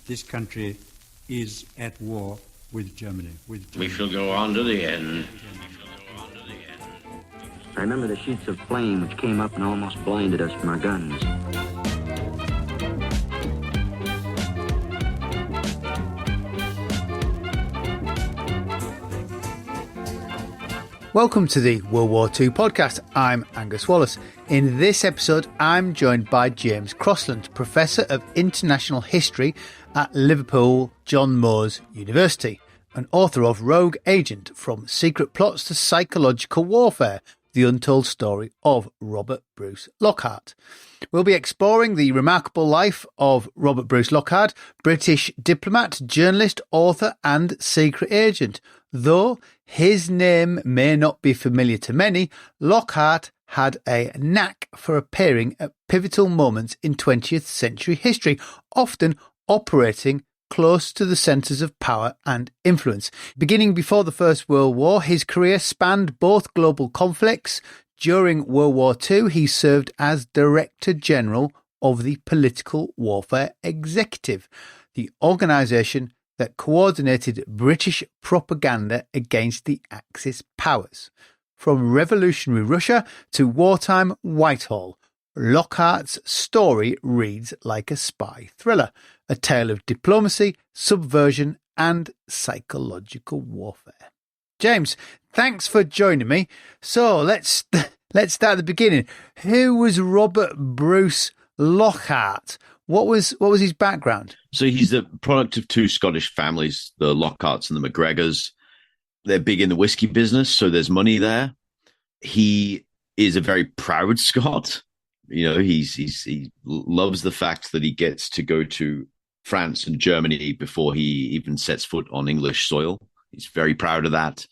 this country is at war with Germany. We shall go on to the end. I remember the sheets of flame which came up and almost blinded us from our guns. Welcome to the World War II Podcast. I'm Angus Wallace. In this episode, I'm joined by James Crossland, Professor of International History at Liverpool John Moores University, and author of Rogue Agent: From Secret Plots to Psychological Warfare, the Untold Story of Robert Bruce Lockhart. We'll be exploring the remarkable life of Robert Bruce Lockhart, British diplomat, journalist, author and secret agent. Though his name may not be familiar to many, Lockhart had a knack for appearing at pivotal moments in 20th century history, often operating close to the centres of power and influence. Beginning before the First World War, his career spanned both global conflicts. During World War II, he served as Director General of the Political Warfare Executive, the organisation that coordinated British propaganda against the Axis powers. From revolutionary Russia to wartime Whitehall, Lockhart's story reads like a spy thriller, a tale of diplomacy, subversion and psychological warfare. James, thanks for joining me. So let's start at the beginning. Who was Robert Bruce Lockhart? What was his background? So he's the product of two Scottish families, the Lockharts and the McGregors. They're big in the whiskey business, so there's money there. He is a very proud Scot. You know, he loves the fact that he gets to go to France and Germany before he even sets foot on English soil. He's very proud of that.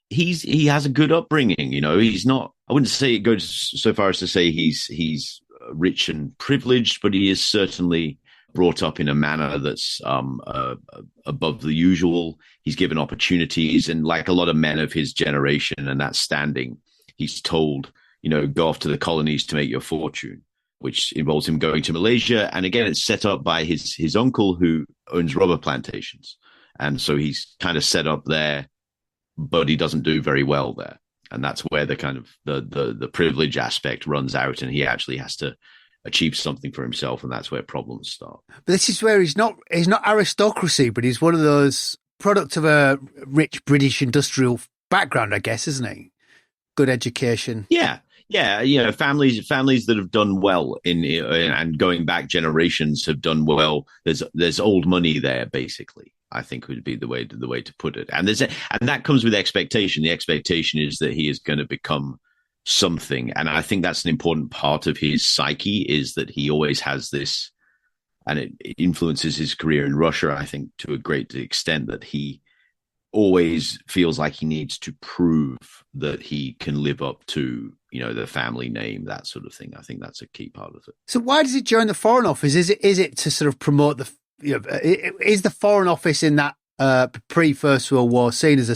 He has a good upbringing. You know, he's not. I wouldn't say it goes so far as to say he's rich and privileged, but he is certainly brought up in a manner that's above the usual. He's given opportunities, and like a lot of men of his generation and that standing, he's told, you know, go off to the colonies to make your fortune, which involves him going to Malaysia. And again, it's set up by his uncle who owns rubber plantations. And so he's kind of set up there, but he doesn't do very well there. And that's where the kind of the privilege aspect runs out, and he actually has to achieve something for himself, and that's where problems start. But this is where he's not aristocracy, but he's one of those product of a rich British industrial background, I guess, isn't he? Good education. Yeah. You know, families that have done well and going back generations have done well. There's old money there, basically, I think would be the way to put it. And that comes with expectation. The expectation is that he is going to become something. And I think that's an important part of his psyche, is that he always has this, and it influences his career in Russia, I think, to a great extent, that he always feels like he needs to prove that he can live up to, you know, the family name, that sort of thing. I think that's a key part of it. So why does he join the Foreign Office? Is it to sort of promote the, you know, is the Foreign Office in that pre-First World War seen as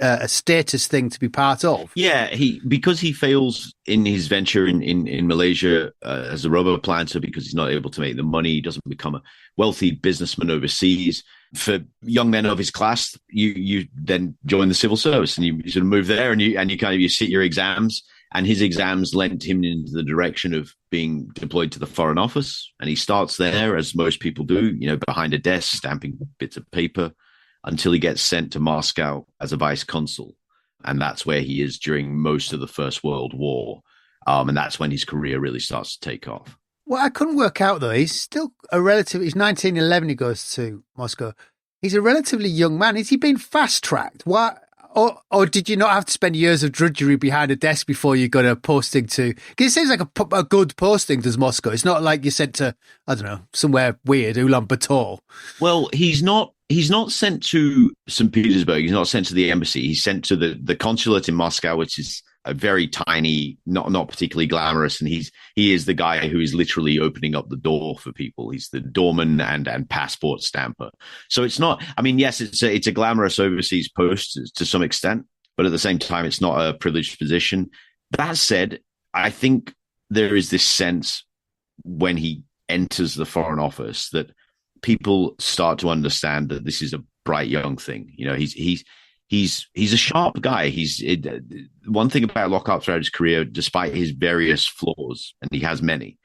a status thing to be part of? Yeah, because he fails in his venture in Malaysia as a rubber planter, because he's not able to make the money, he doesn't become a wealthy businessman overseas. For young men of his class, you then join the civil service, and you sort of move there, and you sit your exams. And his exams lent him into the direction of being deployed to the Foreign Office. And he starts there, as most people do, you know, behind a desk, stamping bits of paper, until he gets sent to Moscow as a vice consul. And that's where he is during most of the First World War. And that's when his career really starts to take off. Well, I couldn't work out, though. He's still he's 1911, he goes to Moscow. He's a relatively young man. Is he being fast-tracked? Why? Or did you not have to spend years of drudgery behind a desk before you got a posting to? Because it seems like a good posting to Moscow. It's not like you're sent to, I don't know, somewhere weird, Ulaanbaatar. Well, he's not sent to St. Petersburg. He's not sent to the embassy. He's sent to the consulate in Moscow, which is a very tiny, not particularly glamorous. And he is the guy who is literally opening up the door for people. He's the doorman and passport stamper. So it's not, I mean, yes, it's a glamorous overseas post to some extent, but at the same time, it's not a privileged position. That said, I think there is this sense when he enters the Foreign Office that people start to understand that this is a bright young thing. He's a sharp guy. One thing about Lockhart throughout his career, despite his various flaws, and he has many,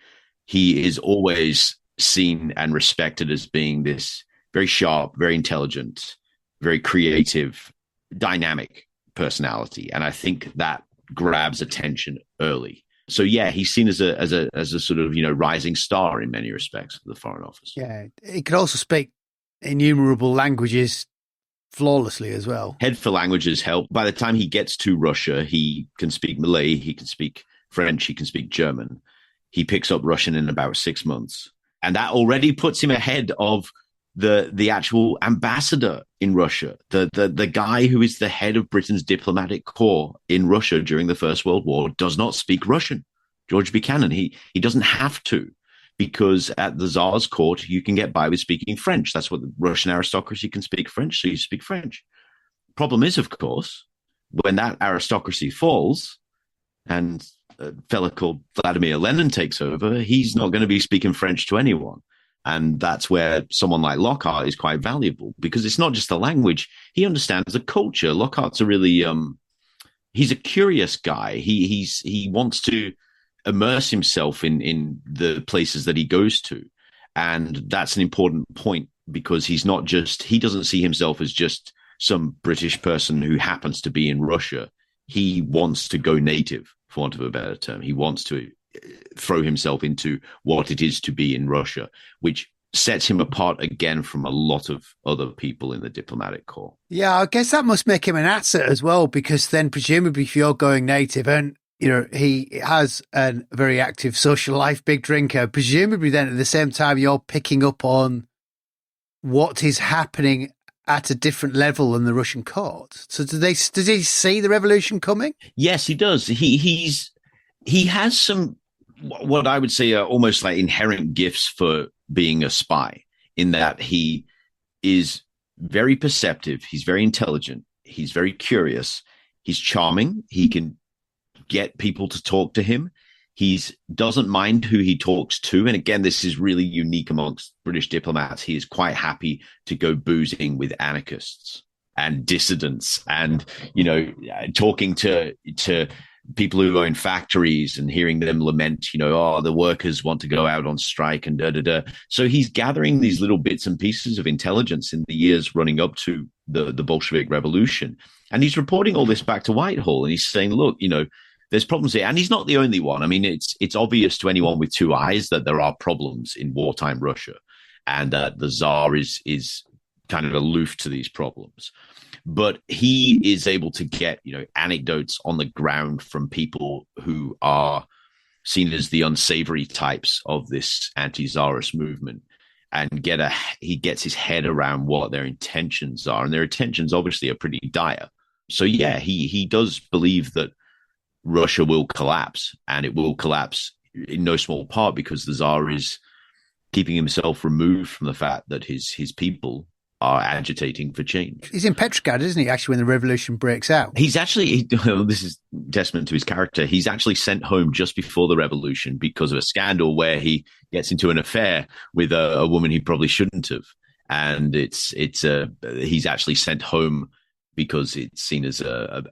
he is always seen and respected as being this very sharp, very intelligent, very creative, dynamic personality. And I think that grabs attention early. So yeah, he's seen as a sort of, rising star in many respects of the Foreign Office. Yeah, he could also speak innumerable languages flawlessly as well. Head for languages help. By the time he gets to Russia, he can speak Malay, he can speak French, he can speak German. He picks up Russian in about 6 months. And that already puts him ahead of the actual ambassador in Russia, the guy who is the head of Britain's diplomatic corps in Russia during the First World War does not speak Russian. George Buchanan, he doesn't have to, because at the Tsar's court, you can get by with speaking French. That's what the Russian aristocracy can speak French, so you speak French. Problem is, of course, when that aristocracy falls and a fella called Vladimir Lenin takes over, he's not going to be speaking French to anyone. And that's where someone like Lockhart is quite valuable, because it's not just the language. He understands the culture. Lockhart's a really, he's a curious guy. He wants to immerse himself in the places that he goes to. And that's an important point, because he doesn't see himself as just some British person who happens to be in Russia. He wants to go native, for want of a better term. He wants to throw himself into what it is to be in Russia, which sets him apart again from a lot of other people in the diplomatic corps. Yeah, I guess that must make him an asset as well, because then presumably if you're going native and, he has a very active social life, big drinker, presumably then at the same time you're picking up on what is happening at a different level in the Russian court. So does he see the revolution coming? Yes, he does. He has some, what I would say are almost like inherent gifts for being a spy, in that he is very perceptive. He's very intelligent. He's very curious. He's charming. He can get people to talk to him. He doesn't mind who he talks to. And again, this is really unique amongst British diplomats. He is quite happy to go boozing with anarchists and dissidents and, talking to people who own factories and hearing them lament, the workers want to go out on strike and da-da-da. So he's gathering these little bits and pieces of intelligence in the years running up to the Bolshevik Revolution. And he's reporting all this back to Whitehall. And he's saying, look, there's problems here. And he's not the only one. I mean, it's obvious to anyone with two eyes that there are problems in wartime Russia, and that the Tsar is kind of aloof to these problems. But he is able to get, anecdotes on the ground from people who are seen as the unsavory types of this anti-Tsarist movement, and he gets his head around what their intentions are. And their intentions obviously are pretty dire. So yeah, he does believe that Russia will collapse, and it will collapse in no small part because the Tsar is keeping himself removed from the fact that his people are agitating for change. He's in Petrograd, isn't he, actually, when the revolution breaks out? He's actually, this is testament to his character, he's actually sent home just before the revolution because of a scandal where he gets into an affair with a woman he probably shouldn't have. And he's actually sent home because it's seen as a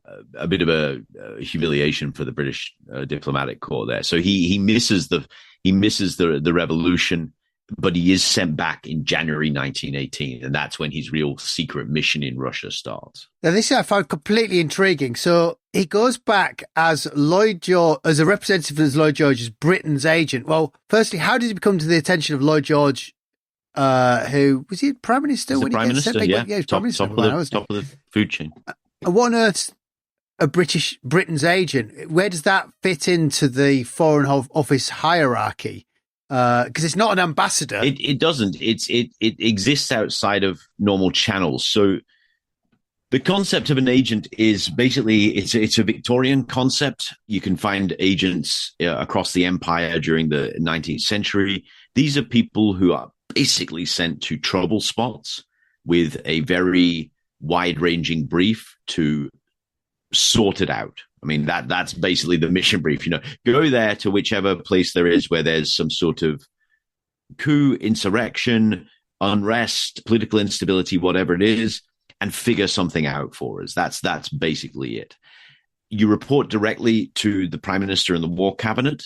bit of a humiliation for the British diplomatic corps there. So he misses the revolution, but he is sent back in January 1918, and that's when his real secret mission in Russia starts. Now, this I found completely intriguing. So he goes back as as a representative of Lloyd George as Britain's agent. Well, firstly, how did he become to the attention of Lloyd George? Who was he prime minister? He's when the prime minister, yeah. He was prime minister. Top of the food chain. And what on earth's a Britain's agent? Where does that fit into the Foreign Office hierarchy? Because it's not an ambassador. It doesn't. It exists outside of normal channels. So the concept of an agent is basically it's a Victorian concept. You can find agents across the empire during the 19th century. These are people who are basically sent to trouble spots with a very wide-ranging brief to sort it out. I mean, that's basically the mission brief. Go there to whichever place there is where there's some sort of coup, insurrection, unrest, political instability, whatever it is, and figure something out for us. That's basically it. You report directly to the Prime Minister and the War Cabinet.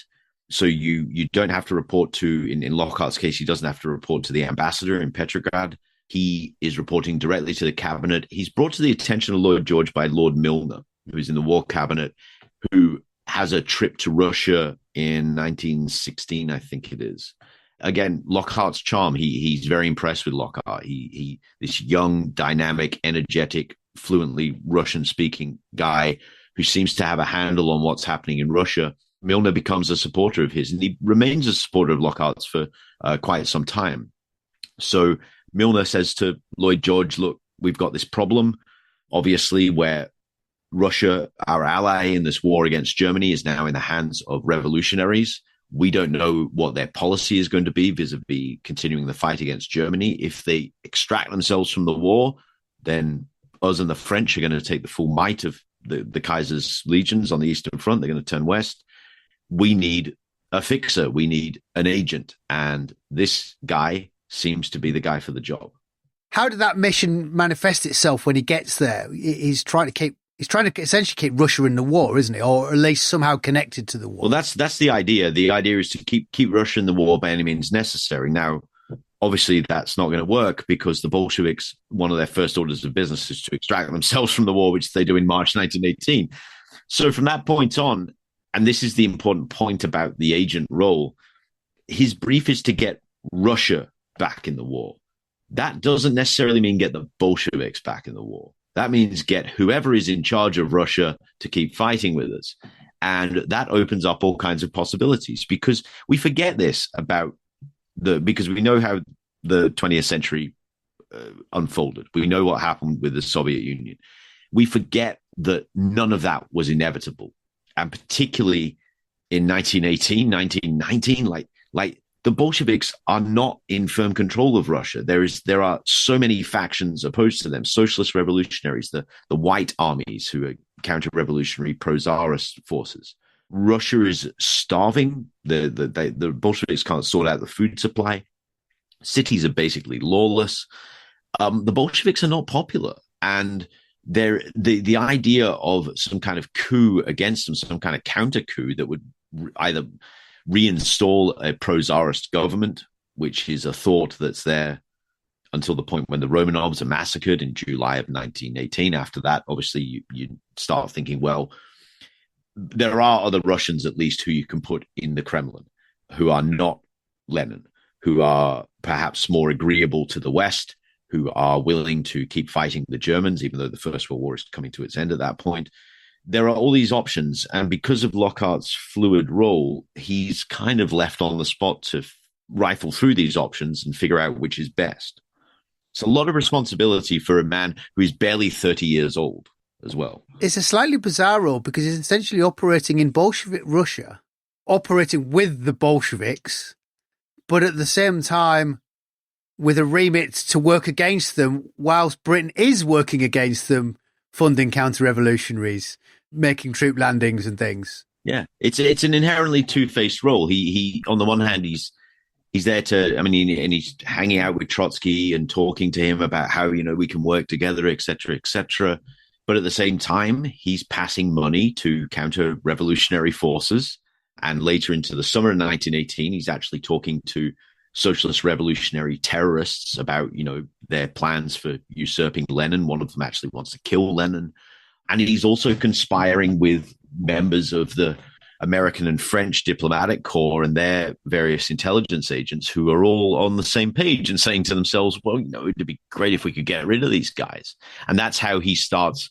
So you don't have to report to, in Lockhart's case, he doesn't have to report to the ambassador in Petrograd. He is reporting directly to the cabinet. He's brought to the attention of Lloyd George by Lord Milner, who is in the War Cabinet, who has a trip to Russia in 1916, I think it is. Again, Lockhart's charm. He's very impressed with Lockhart. He this young, dynamic, energetic, fluently Russian-speaking guy who seems to have a handle on what's happening in Russia. Milner becomes a supporter of his, and he remains a supporter of Lockhart's for quite some time. So Milner says to Lloyd George, look, we've got this problem, obviously, where Russia, our ally in this war against Germany, is now in the hands of revolutionaries. We don't know what their policy is going to be vis-a-vis continuing the fight against Germany. If they extract themselves from the war, then us and the French are going to take the full might of the Kaiser's legions on the Eastern Front. They're going to turn west. We need a fixer. We need an agent. And this guy seems to be the guy for the job. How did that mission manifest itself when he gets there? He's trying to essentially keep Russia in the war, isn't he? Or at least somehow connected to the war. Well, that's the idea. The idea is to keep Russia in the war by any means necessary. Now, obviously, that's not going to work because the Bolsheviks, one of their first orders of business is to extract themselves from the war, which they do in March 1918. So from that point on, and this is the important point about the agent role, his brief is to get Russia back in the war. That doesn't necessarily mean get the Bolsheviks back in the war. That means get whoever is in charge of Russia to keep fighting with us. And that opens up all kinds of possibilities because we forget this about because we know how the 20th century unfolded. We know what happened with the Soviet Union. We forget that none of that was inevitable. And particularly in 1918, 1919, like the Bolsheviks are not in firm control of Russia. There are so many factions opposed to them. Socialist revolutionaries, the white armies who are counter-revolutionary pro-Tsarist forces. Russia is starving. The Bolsheviks can't sort out the food supply. Cities are basically lawless. The Bolsheviks are not popular. And the idea of some kind of coup against them, some kind of counter coup that would either reinstall a pro-Tsarist government, which is a thought that's there until the point when the Romanovs are massacred in July of 1918. After that, obviously, you start thinking, well, there are other Russians, at least, who you can put in the Kremlin, who are not Lenin, who are perhaps more agreeable to the West, who are willing to keep fighting the Germans, even though the First World War is coming to its end at that point. There are all these options. And because of Lockhart's fluid role, he's kind of left on the spot to rifle through these options and figure out which is best. It's a lot of responsibility for a man who is barely 30 years old as well. It's a slightly bizarre role because he's essentially operating in Bolshevik Russia, operating with the Bolsheviks, but at the same time with a remit to work against them whilst Britain is working against them, funding counter-revolutionaries, making troop landings and things. Yeah, it's an inherently two-faced role. He on the one hand, he's there to, and he's hanging out with Trotsky and talking to him about how, we can work together, et cetera, et cetera. But at the same time, he's passing money to counter-revolutionary forces. And later into the summer of 1918, he's actually talking to socialist revolutionary terrorists about, their plans for usurping Lenin. One of them actually wants to kill Lenin. And he's also conspiring with members of the American and French diplomatic corps and their various intelligence agents who are all on the same page and saying to themselves, well, it'd be great if we could get rid of these guys. And that's how he starts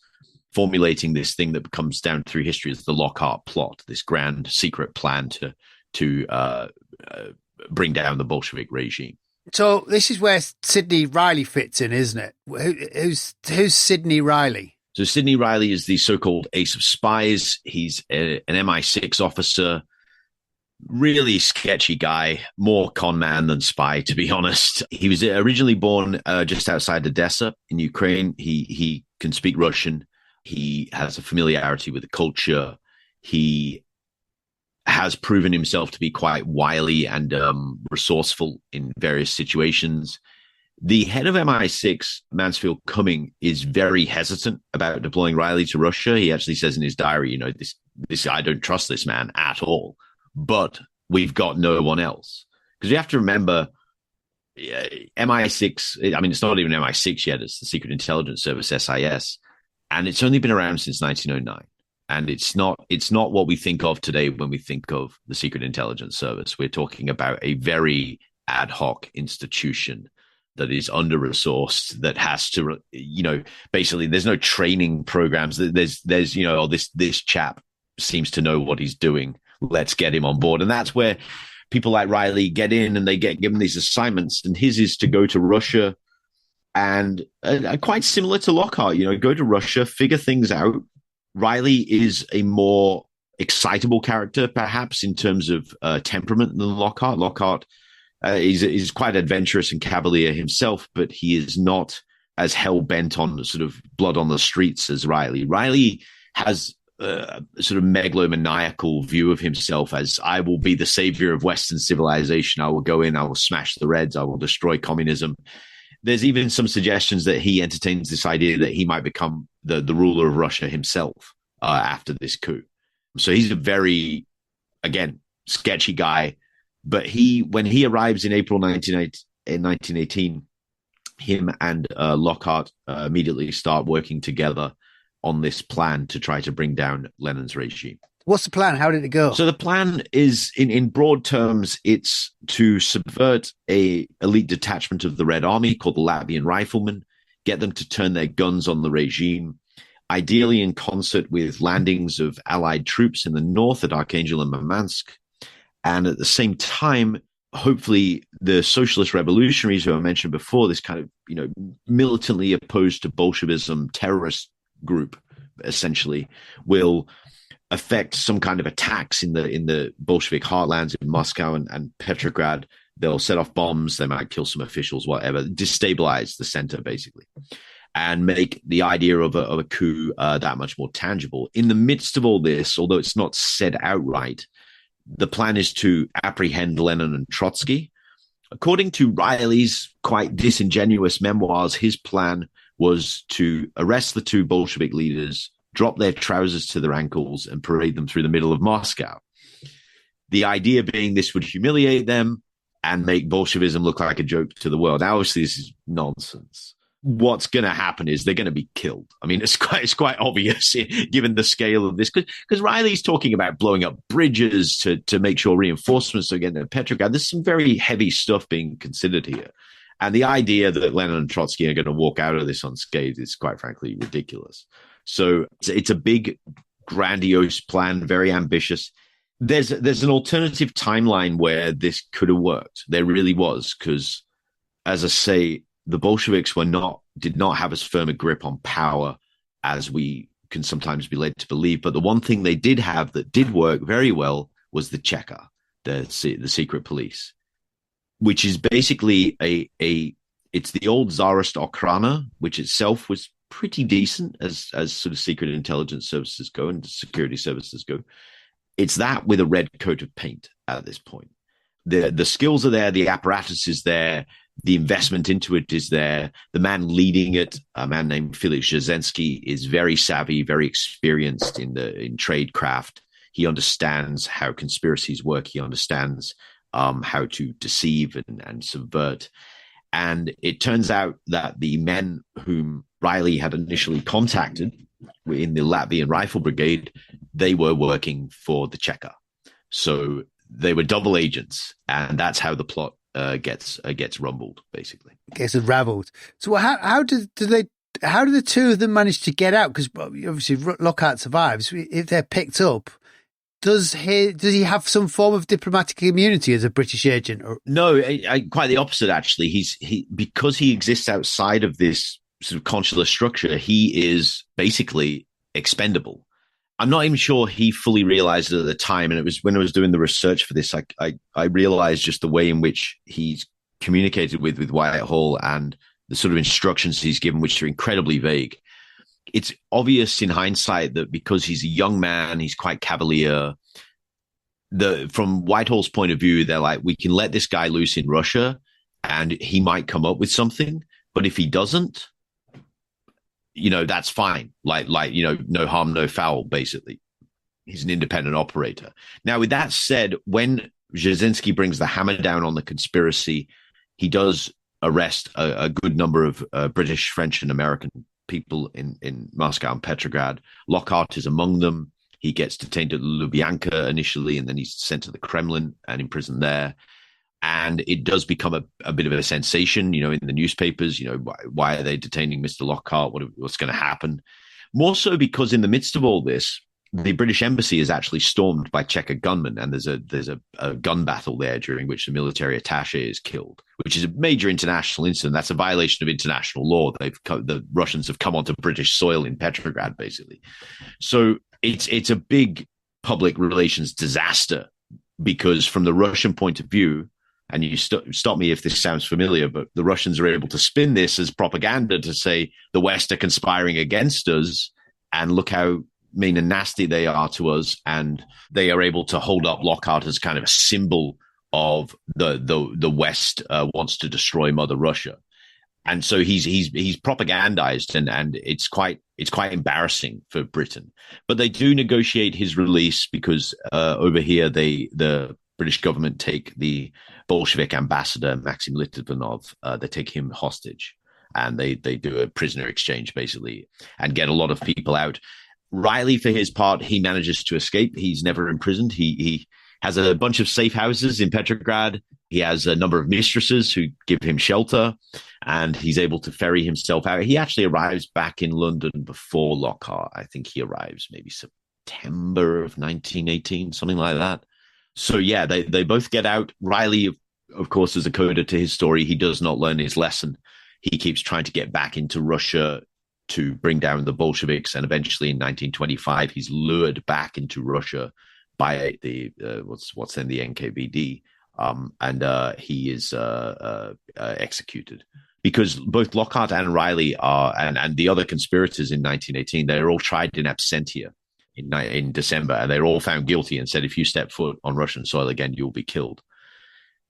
formulating this thing that comes down through history as the Lockhart plot, this grand secret plan to bring down the Bolshevik regime. So this is where Sidney Riley fits in, isn't it? Who's Sidney Riley? So Sidney Riley is the so-called ace of spies. He's an MI6 officer, really sketchy guy, more con man than spy, to be honest. He was originally born just outside Odessa in Ukraine. He can speak Russian. He has a familiarity with the culture. He has proven himself to be quite wily and resourceful in various situations. The head of MI6, Mansfield Cumming, is very hesitant about deploying Riley to Russia. He actually says in his diary, this I don't trust this man at all, but we've got no one else. Because you have to remember, MI6, I mean, it's not even MI6 yet, it's the Secret Intelligence Service, SIS, and it's only been around since 1909. And it's not what we think of today when we think of the Secret Intelligence Service. We're talking about a very ad hoc institution that is under-resourced, that has to, basically there's no training programs. There's this chap seems to know what he's doing. Let's get him on board. And that's where people like Riley get in and they get given these assignments. And his is to go to Russia and quite similar to Lockhart, go to Russia, figure things out. Riley is a more excitable character, perhaps, in terms of temperament than Lockhart. Lockhart is quite adventurous and cavalier himself, but he is not as hell-bent on sort of blood on the streets as Riley. Riley has a sort of megalomaniacal view of himself as, I will be the savior of Western civilization. I will go in, I will smash the Reds, I will destroy communism. There's even some suggestions that he entertains this idea that he might become the ruler of Russia himself after this coup. So he's a very, again, sketchy guy. But when he arrives in April 1918, him and Lockhart immediately start working together on this plan to try to bring down Lenin's regime. What's the plan? How did it go? So the plan is, in broad terms, it's to subvert a elite detachment of the Red Army called the Latvian Riflemen, get them to turn their guns on the regime, ideally in concert with landings of Allied troops in the north at Archangel and Murmansk. And at the same time, hopefully the socialist revolutionaries who I mentioned before, this kind of, militantly opposed to Bolshevism terrorist group, essentially, will affect some kind of attacks in the Bolshevik heartlands in Moscow and Petrograd. They'll set off bombs. They might kill some officials, whatever, destabilize the center, basically, and make the idea of a coup that much more tangible. In the midst of all this, although it's not said outright, the plan is to apprehend Lenin and Trotsky. According to Riley's quite disingenuous memoirs, his plan was to arrest the two Bolshevik leaders, drop their trousers to their ankles, and parade them through the middle of Moscow. The idea being this would humiliate them and make Bolshevism look like a joke to the world. Now, obviously, this is nonsense. What's going to happen is they're going to be killed. I mean, it's quite obvious given the scale of this, because Riley's talking about blowing up bridges to make sure reinforcements are getting to Petrograd. There's some very heavy stuff being considered here. And the idea that Lenin and Trotsky are going to walk out of this unscathed is, quite frankly, ridiculous. So it's a big, grandiose plan, very ambitious. There's an alternative timeline where this could have worked. There really was, because, as I say, the Bolsheviks did not have as firm a grip on power as we can sometimes be led to believe. But the one thing they did have that did work very well was the Cheka, the secret police, which is basically it's the old Tsarist Okhrana, which itself was pretty decent as sort of secret intelligence services go and security services go. It's that with a red coat of paint at this point. The skills are there, the apparatus is there, the investment into it is there. The man leading it, a man named Felix Jarzensky, is very savvy, very experienced in tradecraft. He understands how conspiracies work. He understands how to deceive and subvert. And it turns out that the men whom Riley had initially contacted in the Latvian Rifle Brigade, they were working for the Cheka. So they were double agents, and that's how the plot gets rumbled, basically. Gets unraveled. So how did the two of them manage to get out? Because obviously Lockhart survives. If they're picked up, does he have some form of diplomatic immunity as a British agent? Or? No, quite the opposite, actually. Because he exists outside of this sort of consular structure, he is basically expendable. I'm not even sure he fully realized it at the time. And it was when I was doing the research for this, I realized just the way in which he's communicated with Whitehall and the sort of instructions he's given, which are incredibly vague. It's obvious in hindsight that because he's a young man, he's quite cavalier. From Whitehall's point of view, they're like, we can let this guy loose in Russia and he might come up with something. But if he doesn't, that's fine. No harm, no foul, basically. He's an independent operator. Now, with that said, when Jasinski brings the hammer down on the conspiracy, he does arrest a good number of British, French, and American people in Moscow and Petrograd. Lockhart is among them. He gets detained at Lubyanka initially, and then he's sent to the Kremlin and imprisoned there. And it does become a bit of a sensation, in the newspapers. Why are they detaining Mr. Lockhart? What's going to happen? More so because in the midst of all this, the British embassy is actually stormed by Checker gunmen, and there's a gun battle there during which the military attaché is killed, which is a major international incident. That's a violation of international law. The Russians have come onto British soil in Petrograd, basically. So it's a big public relations disaster, because from the Russian point of view, and you stop me if this sounds familiar, but the Russians are able to spin this as propaganda to say the West are conspiring against us, and look how mean and nasty they are to us. And they are able to hold up Lockhart as kind of a symbol of the West wants to destroy Mother Russia. And so he's propagandized, and it's quite embarrassing for Britain. But they do negotiate his release, because over here the British government take the Bolshevik ambassador Maxim Litvinov. They take him hostage, and they do a prisoner exchange basically, and get a lot of people out. Riley, for his part, he manages to escape. He's never imprisoned. He has a bunch of safe houses in Petrograd. He has a number of mistresses who give him shelter, and he's able to ferry himself out. He actually arrives back in London before Lockhart. I think he arrives maybe September of 1918, something like that. So yeah, they both get out. Riley, of course, is a coda to his story. He does not learn his lesson. He keeps trying to get back into Russia to bring down the Bolsheviks, and eventually in 1925 he's lured back into Russia by the what's then the NKVD, and he is executed, because both Lockhart and Riley are, and the other conspirators in 1918, they're all tried in absentia in December, and they're all found guilty and said, if you step foot on Russian soil again, you'll be killed,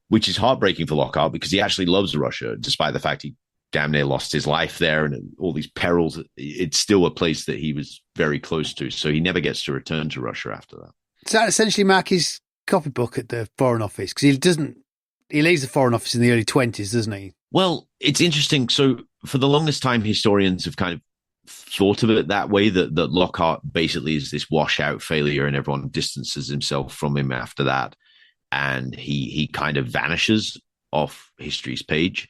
which is heartbreaking for Lockhart, because he actually loves Russia, despite the fact he damn near lost his life there and all these perils. It's still a place that he was very close to, so he never gets to return to Russia after that. Does that essentially mark his copybook at the Foreign Office? Because he leaves the Foreign Office in the early 20s, doesn't he? Well, it's interesting. So for the longest time, historians have kind of thought of it that way, that Lockhart basically is this washout failure, and everyone distances himself from him after that, and he kind of vanishes off history's page.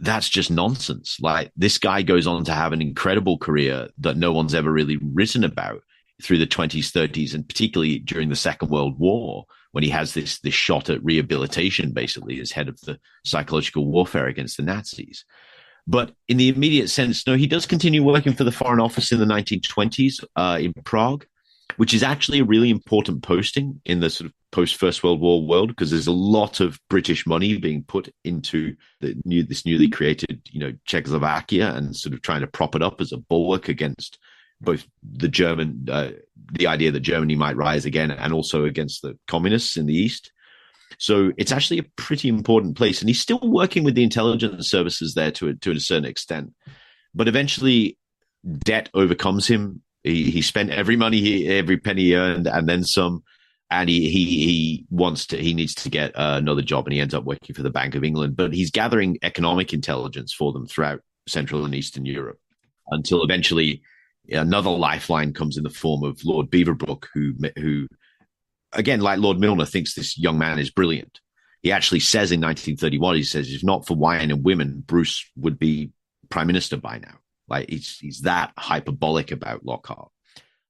That's just nonsense. Like, this guy goes on to have an incredible career that no one's ever really written about through the 20s, 30s, and particularly during the Second World War, when he has this shot at rehabilitation, basically, as head of the psychological warfare against the Nazis. But in the immediate sense, no, he does continue working for the Foreign Office in the 1920s in Prague, which is actually a really important posting in the sort of post-First World War world, because there's a lot of British money being put into this newly created, Czechoslovakia, and sort of trying to prop it up as a bulwark against both the idea that Germany might rise again, and also against the communists in the East. So it's actually a pretty important place, and he's still working with the intelligence services there to a certain extent. But eventually, debt overcomes him. He spent every penny he earned, and then some. And he needs to get another job, and he ends up working for the Bank of England. But he's gathering economic intelligence for them throughout Central and Eastern Europe, until eventually another lifeline comes in the form of Lord Beaverbrook, who again, like Lord Milner, thinks this young man is brilliant. He actually says in 1931, he says, if not for wine and women, Bruce would be prime minister by now. Like, he's that hyperbolic about Lockhart.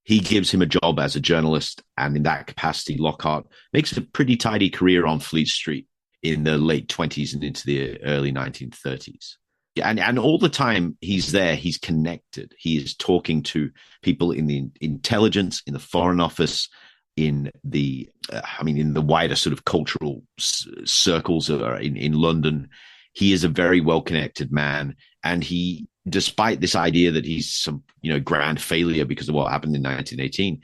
He gives him a job as a journalist, and in that capacity, Lockhart makes a pretty tidy career on Fleet Street in the late 20s and into the early 1930s. And all the time he's there, he's connected. He is talking to people in the intelligence, in the Foreign Office, in the wider sort of cultural circles in London. He is a very well-connected man, and he, despite this idea that he's some grand failure because of what happened in 1918,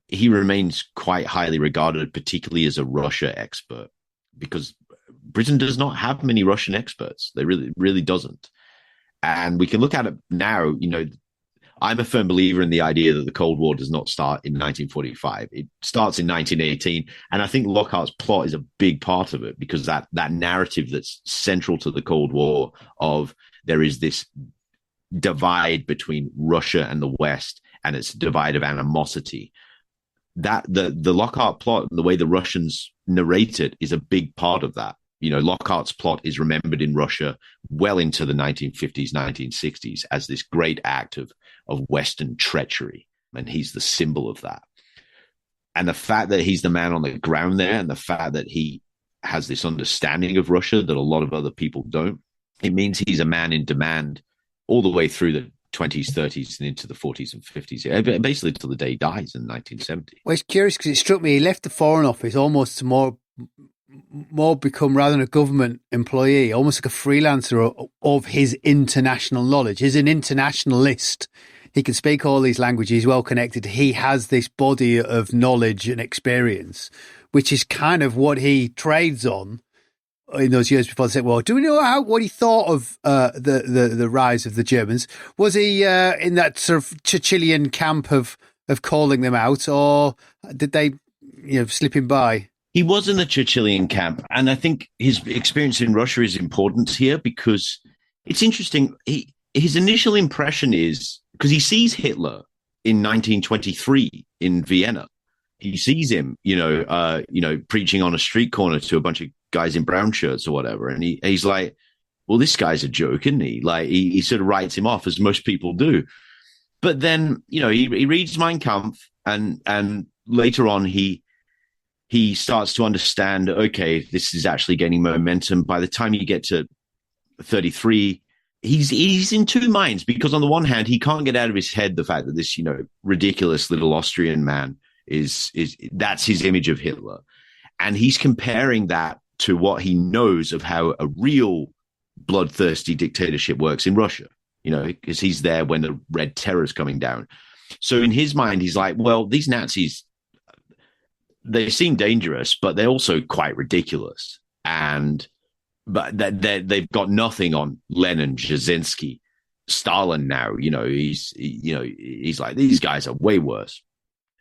he remains quite highly regarded, particularly as a Russia expert, because Britain does not have many Russian experts. They really doesn't. And we can look at it now. I'm a firm believer in the idea that the Cold War does not start in 1945. It starts in 1918. And I think Lockhart's plot is a big part of it, because that narrative that's central to the Cold War of there is this divide between Russia and the West, and it's a divide of animosity. That the Lockhart plot, the way the Russians narrate it, is a big part of that. Lockhart's plot is remembered in Russia well into the 1950s, 1960s as this great act of Western treachery. And he's the symbol of that. And the fact that he's the man on the ground there, and the fact that he has this understanding of Russia that a lot of other people don't, it means he's a man in demand all the way through the 20s, 30s, and into the 40s and 50s, basically till the day he dies in 1970. Well, it's curious because it struck me he left the Foreign Office almost to more become, rather than a government employee, almost like a freelancer of his international knowledge. He's an internationalist. He can speak all these languages. He's well connected. He has this body of knowledge and experience, which is kind of what he trades on in those years before the Second War. Do we know what he thought of the rise of the Germans? Was he in that sort of Churchillian camp of calling them out, or did they slip him by? He was in the Churchillian camp, and I think his experience in Russia is important here, because it's interesting. His initial impression is, because he sees Hitler in 1923 in Vienna. He sees him, preaching on a street corner to a bunch of guys in brown shirts or whatever, and he's like, "Well, this guy's a joke, isn't he?" Like he sort of writes him off, as most people do. But then, he reads Mein Kampf, and later on he starts to understand, okay, this is actually gaining momentum. By the time you get to 33, he's in two minds, because on the one hand, he can't get out of his head the fact that this, ridiculous little Austrian man is that's his image of Hitler. And he's comparing that to what he knows of how a real bloodthirsty dictatorship works in Russia, because he's there when the Red Terror is coming down. So in his mind, he's like, well, these Nazis, they seem dangerous, but they're also quite ridiculous. But they've got nothing on Lenin, Jasinski, Stalin now. He's like, these guys are way worse.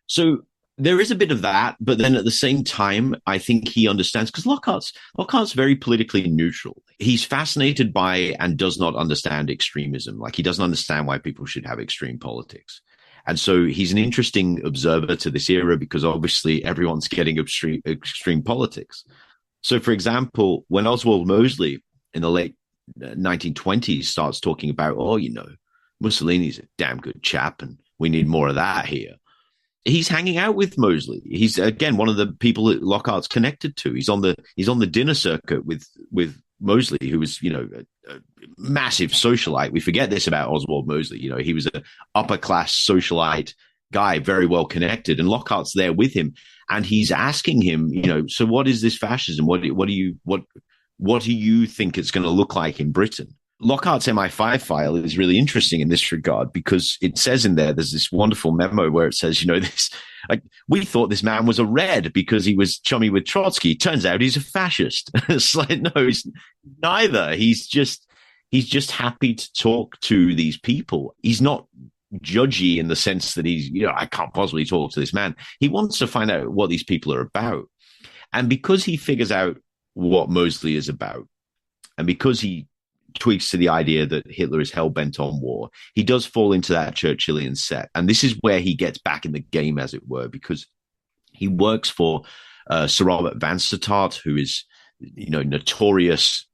So there is a bit of that, but then at the same time, I think he understands, because Lockhart's very politically neutral. He's fascinated by and does not understand extremism. Like, he doesn't understand why people should have extreme politics. And so he's an interesting observer to this era, because obviously everyone's getting extreme politics. So, for example, when Oswald Mosley in the late 1920s starts talking about, Mussolini's a damn good chap and we need more of that here, he's hanging out with Mosley. He's, again, one of the people that Lockhart's connected to. He's on the dinner circuit with Mosley, who was, a massive socialite. We forget this about Oswald Mosley. He was an upper class socialite guy, very well connected, and Lockhart's there with him, and he's asking him, so what is this fascism? What do you think it's going to look like in Britain? Lockhart's MI5 file is really interesting in this regard, because it says in there's this wonderful memo where it says, we thought this man was a Red because he was chummy with Trotsky. Turns out he's a fascist. It's like, no, he's neither. He's just happy to talk to these people. He's not judgy in the sense that he's, I can't possibly talk to this man. He wants to find out what these people are about. And because he figures out what Mosley is about, and because he tweaks to the idea that Hitler is hell-bent on war, he does fall into that Churchillian set. And this is where he gets back in the game, as it were, because he works for Sir Robert Vansittart, who is, notorious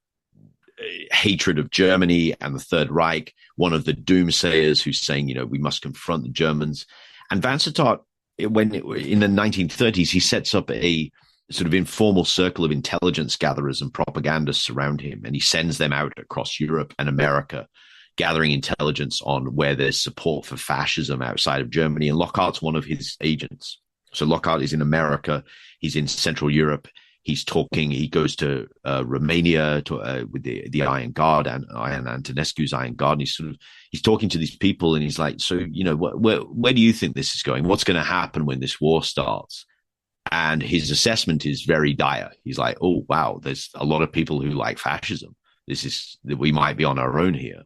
hatred of Germany and the Third Reich, one of the doomsayers who's saying, we must confront the Germans. And Vansittart, in the 1930s, he sets up a sort of informal circle of intelligence gatherers and propagandists around him, and he sends them out across Europe and America, gathering intelligence on where there's support for fascism outside of Germany. And Lockhart's one of his agents. So Lockhart is in America. He's in Central Europe. He goes to Romania with the Iron Guard and Antonescu's Iron Guard. And he's talking to these people, and he's like, so, where do you think this is going? What's going to happen when this war starts? And his assessment is very dire. He's like, oh, wow, there's a lot of people who like fascism. We might be on our own here.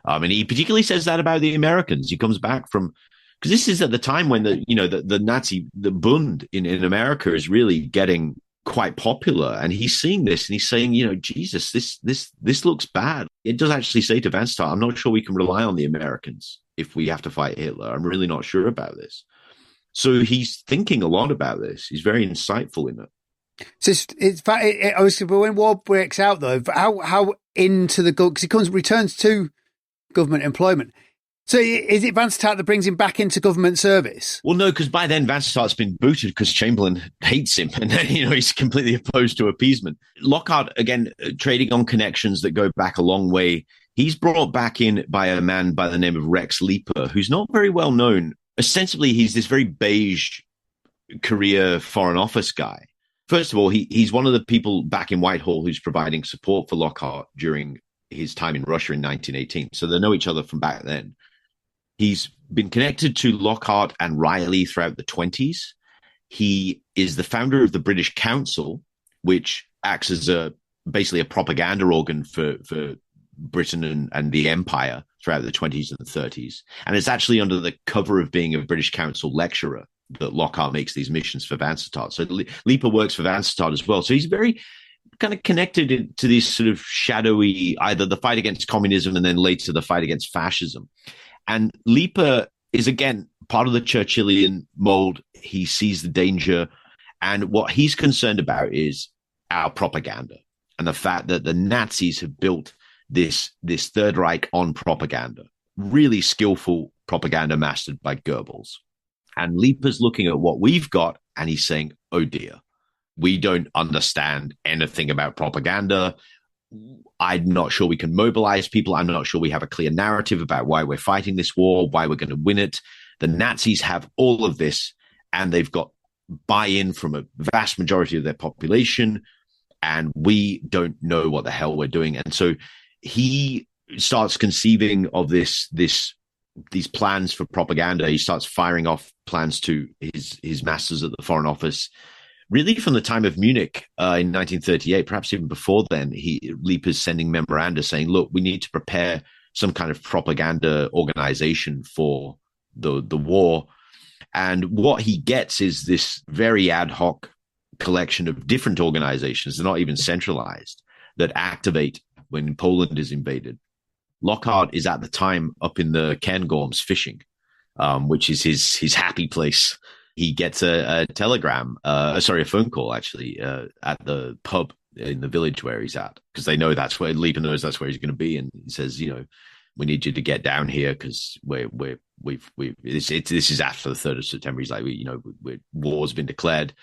And he particularly says that about the Americans. He comes back from, because this is at the time when the Bund in America is really getting quite popular. And he's seeing this and he's saying, Jesus, this looks bad. It does actually say to Vansittart, I'm not sure we can rely on the Americans if we have to fight Hitler. I'm really not sure about this. So he's thinking a lot about this. He's very insightful in it. So but when war breaks out, though, how into the because he returns to government employment. So is it Vansittart that brings him back into government service? Well, no, because by then Vansittart's been booted because Chamberlain hates him, and he's completely opposed to appeasement. Lockhart, again, trading on connections that go back a long way. He's brought back in by a man by the name of Rex Leeper, who's not very well known. Ostensibly, he's this very beige career foreign office guy. First of all, he's one of the people back in Whitehall who's providing support for Lockhart during his time in Russia in 1918. So they know each other from back then. He's been connected to Lockhart and Riley throughout the 1920s. He is the founder of the British Council, which acts as basically a propaganda organ for Britain and the Empire throughout the 1920s and the 1930s. And it's actually under the cover of being a British Council lecturer that Lockhart makes these missions for Vansittart. So Leeper works for Vansittart as well. So he's very kind of connected to these sort of shadowy, either the fight against communism and then later the fight against fascism. And Leeper is, again, part of the Churchillian mold. He sees the danger. And what he's concerned about is our propaganda and the fact that the Nazis have built this Third Reich on propaganda, really skillful propaganda mastered by Goebbels. And Leeper's looking at what we've got and he's saying, oh dear, we don't understand anything about propaganda. I'm not sure we can mobilize people. I'm not sure we have a clear narrative about why we're fighting this war, why we're going to win it. The Nazis have all of this, and they've got buy-in from a vast majority of their population, and we don't know what the hell we're doing. And so he starts conceiving of these plans for propaganda. He starts firing off plans to his masters at the Foreign Office. Really, from the time of Munich in 1938, perhaps even before then, Leeper's sending memoranda saying, look, we need to prepare some kind of propaganda organization for the war. And what he gets is this very ad hoc collection of different organizations, they're not even centralized, that activate when Poland is invaded. Lockhart is at the time up in the Cairngorms fishing, which is his happy place. He gets a phone call actually at the pub in the village where he's at, because they know Leeper knows that's where he's going to be, and he says, we need you to get down here because this is after the 3rd of September. He's like, war's been declared.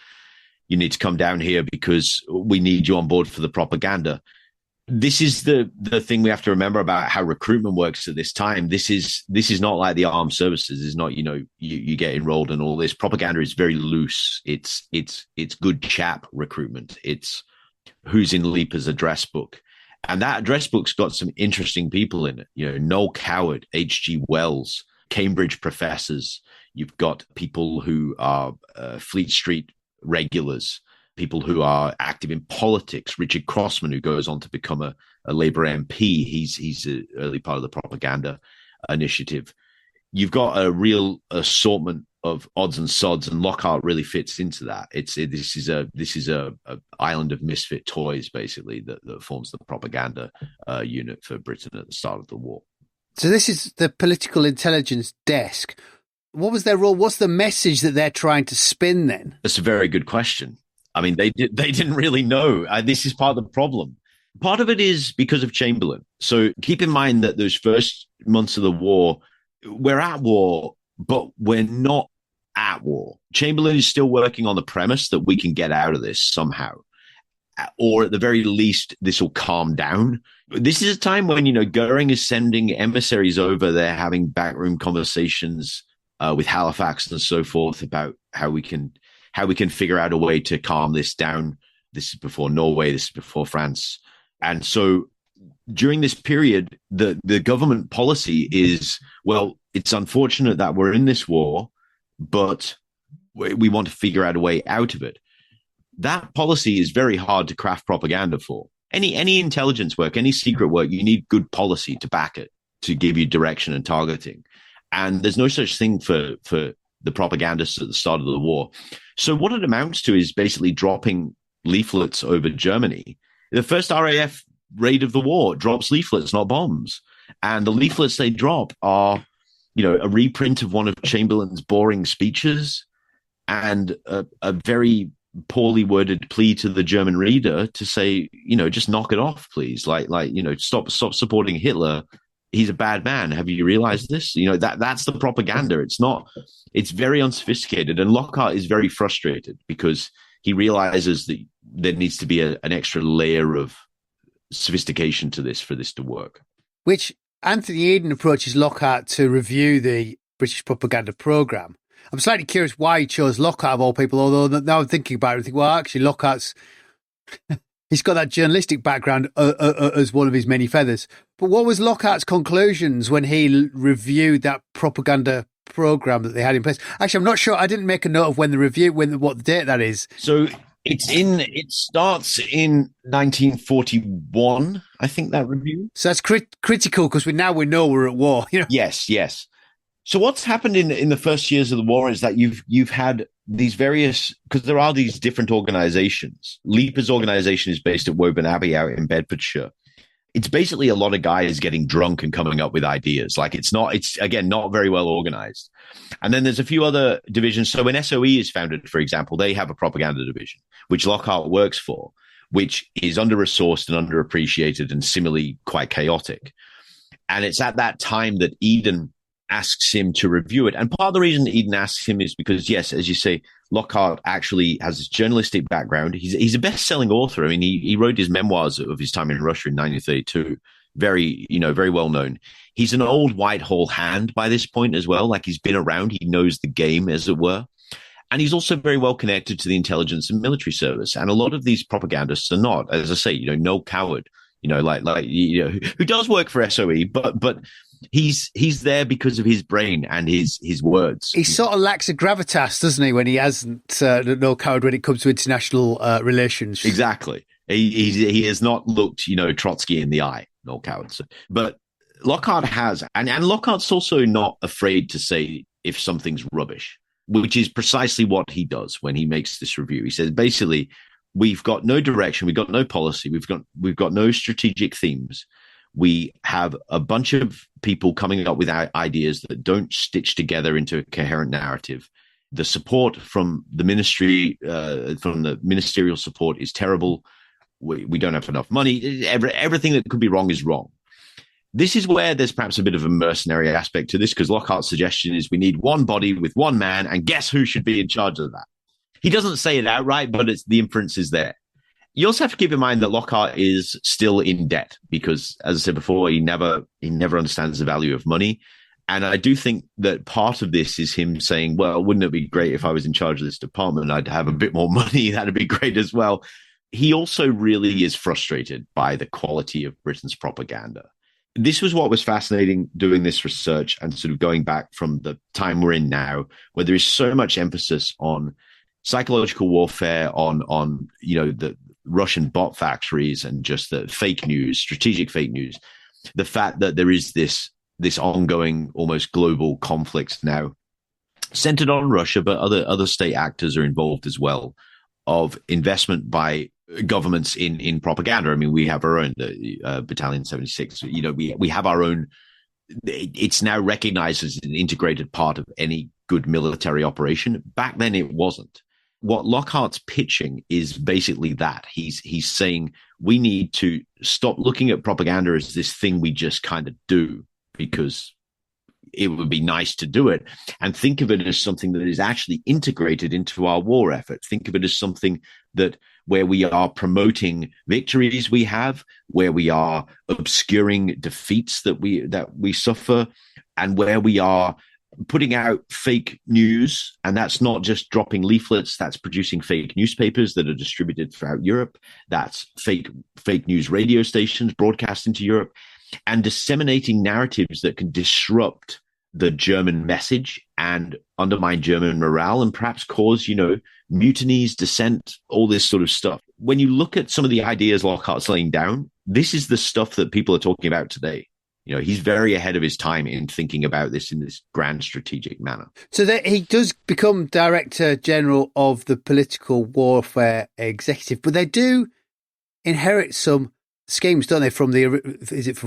You need to come down here because we need you on board for the propaganda. This is the thing we have to remember about how recruitment works at this time. This is not like the armed services. It's not, you get enrolled and all this. Propaganda is very loose. It's good chap recruitment. It's who's in Leeper's address book. And that address book's got some interesting people in it. Noel Coward, H.G. Wells, Cambridge professors. You've got people who are Fleet Street regulars, people who are active in politics. Richard Crossman, who goes on to become a Labour MP, he's an early part of the propaganda initiative. You've got a real assortment of odds and sods, and Lockhart really fits into that. This is a island of misfit toys, basically, that forms the propaganda unit for Britain at the start of the war. So this is the political intelligence desk. What was their role? What's the message that they're trying to spin then? That's a very good question. I mean, they didn't really know. This is part of the problem. Part of it is because of Chamberlain. So keep in mind that those first months of the war, we're at war, but we're not at war. Chamberlain is still working on the premise that we can get out of this somehow, or at the very least, this will calm down. This is a time when, Goering is sending emissaries over. They're having backroom conversations with Halifax and so forth about how we can figure out a way to calm this down. This is before Norway. This is before France. And so during this period, the government policy is, well, it's unfortunate that we're in this war, but we want to figure out a way out of it. That policy is very hard to craft propaganda for. Any intelligence work, any secret work, you need good policy to back it, to give you direction and targeting. And there's no such thing for the propagandists at the start of the war. So what it amounts to is basically dropping leaflets over Germany. The first RAF raid of the war drops leaflets, not bombs. And the leaflets they drop are, a reprint of one of Chamberlain's boring speeches and a very poorly worded plea to the German reader to say, just knock it off, please. Stop supporting Hitler. He's a bad man. Have you realized this? That's the propaganda. It's very unsophisticated. And Lockhart is very frustrated because he realizes that there needs to be an extra layer of sophistication to this for this to work. Which Anthony Eden approaches Lockhart to review the British propaganda programme. I'm slightly curious why he chose Lockhart of all people, although now I'm thinking about it, I think, well, actually, Lockhart's he's got that journalistic background as one of his many feathers. But what was Lockhart's conclusions when he reviewed that propaganda programme that they had in place? Actually, I'm not sure. I didn't make a note of what the date that is. So it starts in 1941, I think, that review. So that's critical because we know we're at war. Yes. So what's happened in the first years of the war is that you've had these various, because there are these different organizations. Leaper's organization is based at Woburn Abbey out in Bedfordshire. It's basically a lot of guys getting drunk and coming up with ideas. It's again, not very well organized. And then there's a few other divisions. So when SOE is founded, for example, they have a propaganda division, which Lockhart works for, which is under-resourced and underappreciated and similarly quite chaotic. And it's at that time that Eden asks him to review it. And part of the reason Eden asks him is because, yes, as you say, Lockhart actually has this journalistic background. He's a best-selling author. I mean, he wrote his memoirs of his time in Russia in 1932. Very well known. He's an old Whitehall hand by this point as well. Like, he's been around. He knows the game, as it were. And he's also very well connected to the intelligence and military service. And a lot of these propagandists are not, as I say, Noel Coward, who does work for SOE, but he's there because of his brain and his words. He sort of lacks a gravitas, doesn't he, when he hasn't no coward when it comes to international relations. Exactly. He has not looked, Trotsky in the eye, no cowards. But Lockhart has, and Lockhart's also not afraid to say if something's rubbish, which is precisely what he does when he makes this review. He says, basically, we've got no direction, we've got no policy, we've got no strategic themes. We have a bunch of people coming up with ideas that don't stitch together into a coherent narrative. The support from the ministry, from the ministerial support, is terrible. We don't have enough money. Everything that could be wrong is wrong. This is where there's perhaps a bit of a mercenary aspect to this, because Lockhart's suggestion is we need one body with one man, and guess who should be in charge of that? He doesn't say it outright, but the inference is there. You also have to keep in mind that Lockhart is still in debt because, as I said before, he never understands the value of money. And I do think that part of this is him saying, well, wouldn't it be great if I was in charge of this department? I'd have a bit more money. That'd be great as well. He also really is frustrated by the quality of Britain's propaganda. This was what was fascinating doing this research and sort of going back from the time we're in now, where there is so much emphasis on psychological warfare, on the Russian bot factories and just the fake news, strategic fake news. The fact that there is this ongoing, almost global conflict now centered on Russia, but other state actors are involved as well, of investment by governments in propaganda. I mean, we have our own Battalion 76. We have our own. It's now recognized as an integrated part of any good military operation. Back then, it wasn't. What Lockhart's pitching is basically that. He's saying we need to stop looking at propaganda as this thing we just kind of do because it would be nice to do it, and think of it as something that is actually integrated into our war effort. Think of it as something where we are promoting victories we have, where we are obscuring defeats that we suffer, and where we are putting out fake news. And that's not just dropping leaflets, that's producing fake newspapers that are distributed throughout Europe. That's fake news radio stations broadcast into Europe, and disseminating narratives that can disrupt the German message and undermine German morale and perhaps cause, mutinies, dissent, all this sort of stuff. When you look at some of the ideas Lockhart's laying down, this is the stuff that people are talking about today. He's very ahead of his time in thinking about this in this grand strategic manner. So that he does become Director General of the Political Warfare Executive, but they do inherit some schemes, don't they, from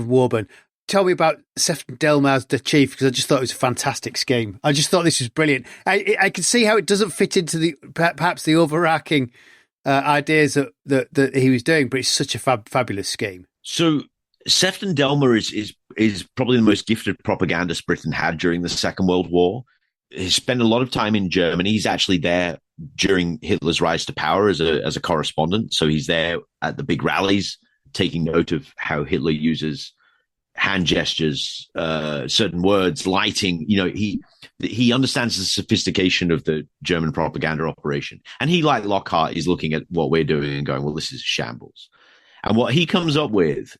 Warburn? Tell me about Sefton-Delmer as the chief, because I just thought it was a fantastic scheme. I just thought this was brilliant. I can see how it doesn't fit into perhaps the overarching ideas that he was doing, but it's such a fabulous scheme. So Sefton-Delmer is probably the most gifted propagandist Britain had during the Second World War. He spent a lot of time in Germany. He's actually there during Hitler's rise to power as a correspondent. So he's there at the big rallies, taking note of how Hitler uses hand gestures, certain words, lighting. He understands the sophistication of the German propaganda operation. And he, like Lockhart, is looking at what we're doing and going, well, this is shambles. And what he comes up with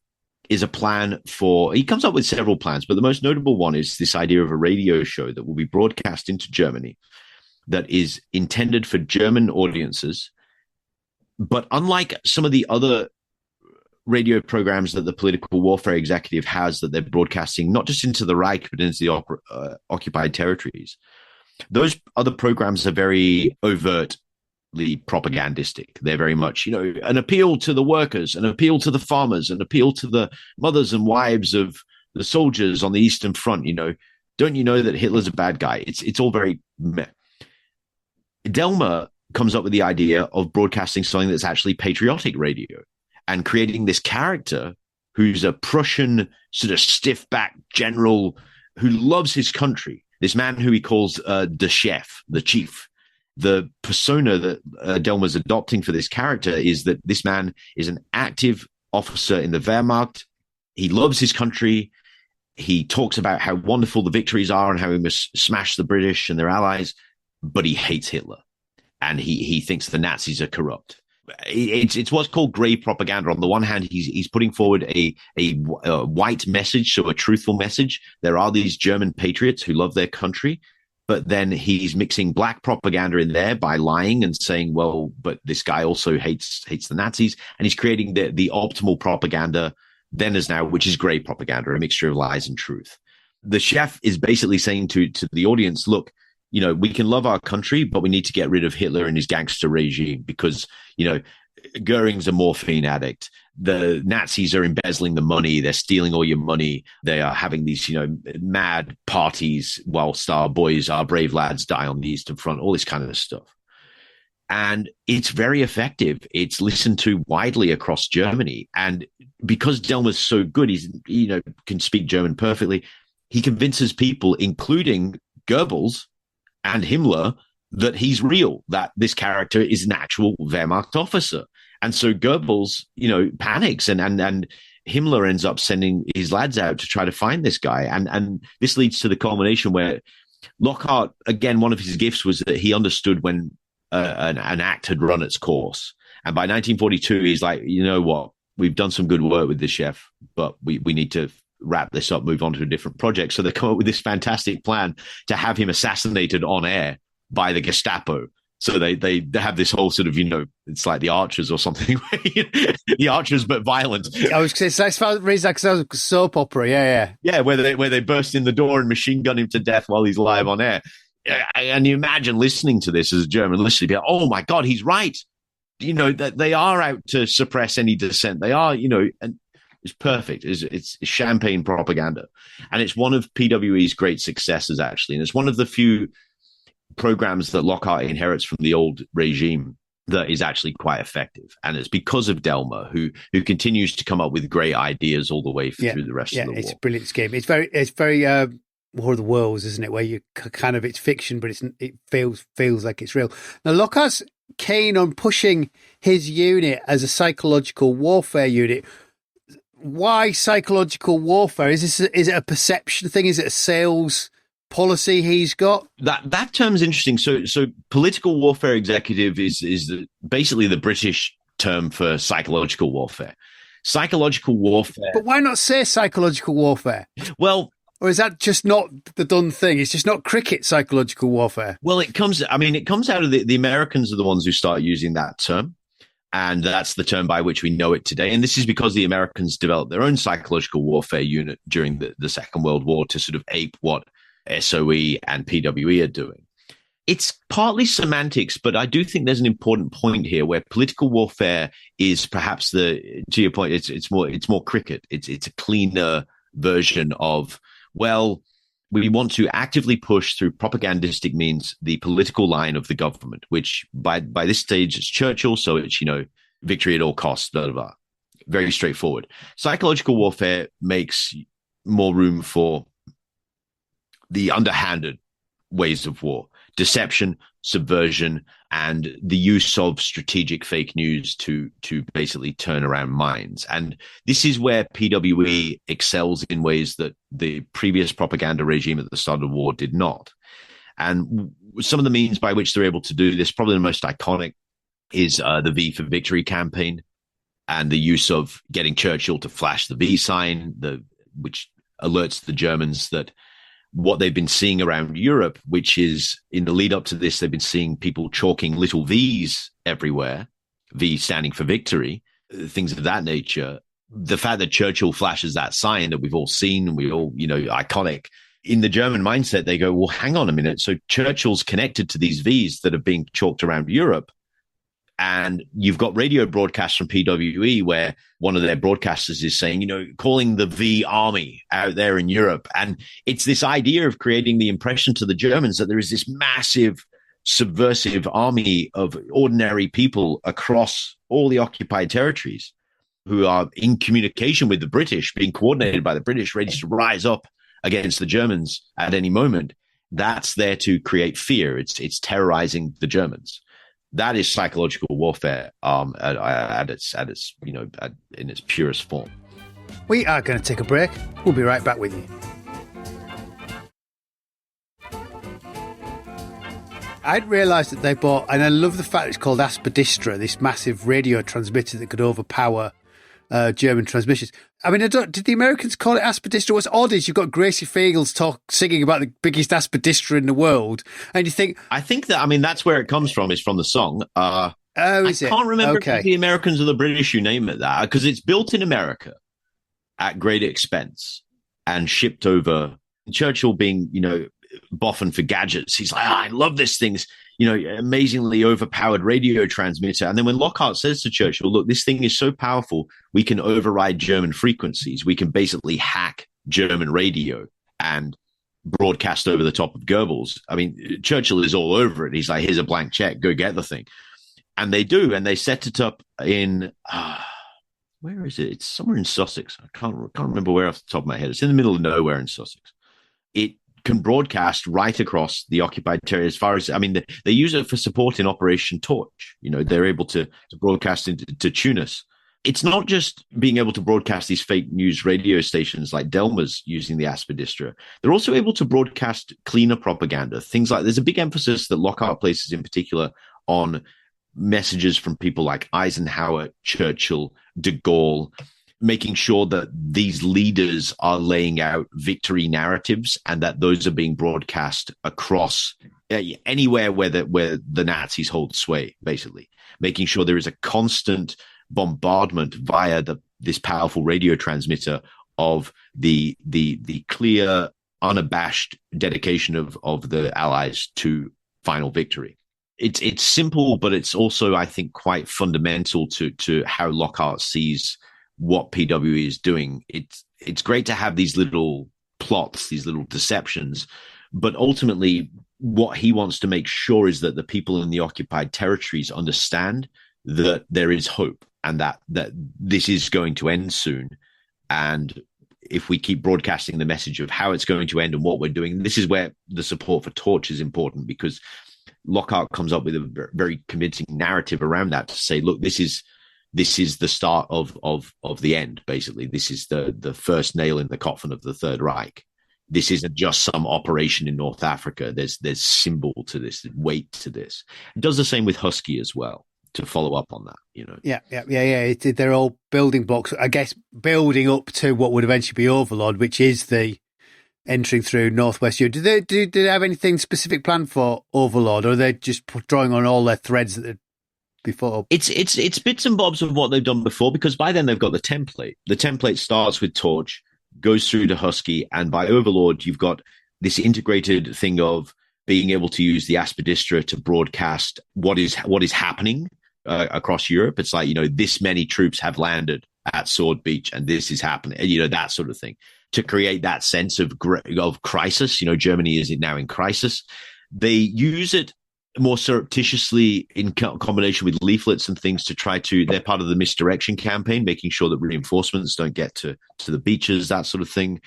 is he comes up with several plans, but the most notable one is this idea of a radio show that will be broadcast into Germany that is intended for German audiences. But unlike some of the other radio programs that the Political Warfare Executive has that they're broadcasting, not just into the Reich, but into the occupied territories, those other programs are very overtly propagandistic. They're very much, an appeal to the workers, an appeal to the farmers, an appeal to the mothers and wives of the soldiers on the Eastern Front. Don't you know that Hitler's a bad guy? It's all very meh. Delmer comes up with the idea of broadcasting something that's actually patriotic radio and creating this character who's a Prussian sort of stiff-backed general who loves his country. This man who he calls the chef, the chief. The persona that Delmer's adopting for this character is that this man is an active officer in the Wehrmacht. He loves his country. He talks about how wonderful the victories are and how he must smash the British and their allies, but he hates Hitler. And he thinks the Nazis are corrupt. It's what's called grey propaganda. On the one hand, he's putting forward a white message, so a truthful message. There are these German patriots who love their country, but then he's mixing black propaganda in there by lying and saying, well, but this guy also hates the Nazis, and he's creating the optimal propaganda then as now, which is grey propaganda, a mixture of lies and truth. The chef is basically saying to the audience, look, we can love our country, but we need to get rid of Hitler and his gangster regime because, Goering's a morphine addict. The Nazis are embezzling the money. They're stealing all your money. They are having these, mad parties whilst our brave lads die on the Eastern Front, all this kind of stuff. And it's very effective. It's listened to widely across Germany. And because Delmer's so good, he's, can speak German perfectly. He convinces people, including Goebbels and Himmler, that he's real, that this character is an actual Wehrmacht officer. And so Goebbels, panics and Himmler ends up sending his lads out to try to find this guy. And this leads to the culmination where Lockhart, again, one of his gifts was that he understood when an act had run its course. And by 1942, he's like, you know what, we've done some good work with this chef, but we need to wrap this up, move on to a different project. So they come up with this fantastic plan to have him assassinated on air by the Gestapo. So they have this whole sort of, it's like the Archers or something. The Archers, but violent. I was going to say, that's the reason because that was a soap opera. Yeah. Yeah, where they burst in the door and machine gun him to death while he's live on air. And you imagine listening to this as a German listener, be like, oh my God, he's right. That they are out to suppress any dissent. They are, and it's perfect. It's champagne propaganda. And it's one of PWE's great successes, actually. And it's one of the few programs that Lockhart inherits from the old regime that is actually quite effective. And it's because of Delmer, who continues to come up with great ideas all the way through the rest of the war. It's a brilliant scheme. It's very War of the Worlds, isn't it? Where you kind of, it's fiction, but it feels like it's real. Now, Lockhart's keen on pushing his unit as a psychological warfare unit. Why psychological warfare? Is it a perception thing? Is it a sales policy he's got? That term's interesting. So political warfare executive is basically the British term for psychological warfare. Psychological warfare. But why not say psychological warfare? Well, Or is that just not the done thing? It's just not cricket psychological warfare? Well, it comes out of the Americans are the ones who start using that term. And that's the term by which we know it today. And this is because the Americans developed their own psychological warfare unit during the Second World War to sort of ape what SOE and PWE are doing. It's partly semantics, but I do think there's an important point here where political warfare is perhaps to your point, it's more cricket. It's a cleaner version of, well, we want to actively push through propagandistic means the political line of the government, which by this stage is Churchill. So it's, victory at all costs, blah, blah, blah. Very straightforward. Psychological warfare makes more room for the underhanded ways of war, deception, subversion, and the use of strategic fake news to basically turn around minds. And this is where PWE excels in ways that the previous propaganda regime at the start of the war did not. And some of the means by which they're able to do this, probably the most iconic, is the V for Victory campaign and the use of getting Churchill to flash the V sign, which alerts the Germans that what they've been seeing around Europe, which is in the lead up to this, they've been seeing people chalking little V's everywhere, V standing for victory, things of that nature. The fact that Churchill flashes that sign that we've all seen, we all, iconic. In the German mindset, they go, well, hang on a minute. So Churchill's connected to these V's that are being chalked around Europe. And you've got radio broadcasts from PWE where one of their broadcasters is saying, calling the V army out there in Europe. And it's this idea of creating the impression to the Germans that there is this massive subversive army of ordinary people across all the occupied territories who are in communication with the British, being coordinated by the British, ready to rise up against the Germans at any moment. That's there to create fear. It's terrorizing the Germans. That is psychological warfare in its purest form. We are going to take a break. We'll be right back with you. I'd realised that they bought, and I love the fact it's called Aspidistra, this massive radio transmitter that could overpower German transmissions. I mean, did the Americans call it Aspidistra? What's odd is you've got Gracie Fields singing about the biggest Aspidistra in the world, and you think... I think that's where it comes from, is from the song. I can't remember if the Americans or the British who name it that, because it's built in America at great expense and shipped over. Churchill being, boffin for gadgets, he's like, I love this thing. Amazingly overpowered radio transmitter. And then when Lockhart says to Churchill, look, this thing is so powerful, we can override German frequencies. We can basically hack German radio and broadcast over the top of Goebbels. I mean, Churchill is all over it. He's like, here's a blank check, go get the thing. And they do. And they set it up in, where is it? It's somewhere in Sussex. I can't remember where off the top of my head. It's in the middle of nowhere in Sussex. It can broadcast right across the occupied territory. As far as, they use it for support in Operation Torch. They're able to broadcast into Tunis. It's not just being able to broadcast these fake news radio stations like Delma's using the Aspidistra. They're also able to broadcast cleaner propaganda. Things like, there's a big emphasis that Lockhart places in particular on messages from people like Eisenhower, Churchill, de Gaulle, making sure that these leaders are laying out victory narratives and that those are being broadcast across anywhere where the Nazis hold sway, basically, making sure there is a constant bombardment via this powerful radio transmitter of the clear, unabashed dedication of the Allies to final victory. It's simple, but it's also, I think, quite fundamental to how Lockhart sees what PWE is doing. It's great to have these little plots, these little deceptions, but ultimately what he wants to make sure is that the people in the occupied territories understand that there is hope and that this is going to end soon. And if we keep broadcasting the message of how it's going to end and what we're doing, this is where the support for Torch is important, because Lockhart comes up with a very convincing narrative around that to say, look, this is the start of the end, basically. This is the first nail in the coffin of the Third Reich. This isn't just some operation in North Africa. There's symbol to this, weight to this. It does the same with Husky as well, to follow up on that, Yeah. They're all building blocks, I guess, building up to what would eventually be Overlord, which is the entering through northwest Europe. Do they have anything specific planned for Overlord, or are they just drawing on all their threads that they've before? It's bits and bobs of what they've done before, because by then they've got the template. The template starts with Torch, goes through to Husky, and by Overlord you've got this integrated thing of being able to use the Aspidistra to broadcast what is happening across Europe. It's like, this many troops have landed at Sword Beach and this is happening, that sort of thing, to create that sense of crisis. Germany is now in crisis. They use it more surreptitiously in combination with leaflets and things to they're part of the misdirection campaign, making sure that reinforcements don't get to the beaches, that sort of thing.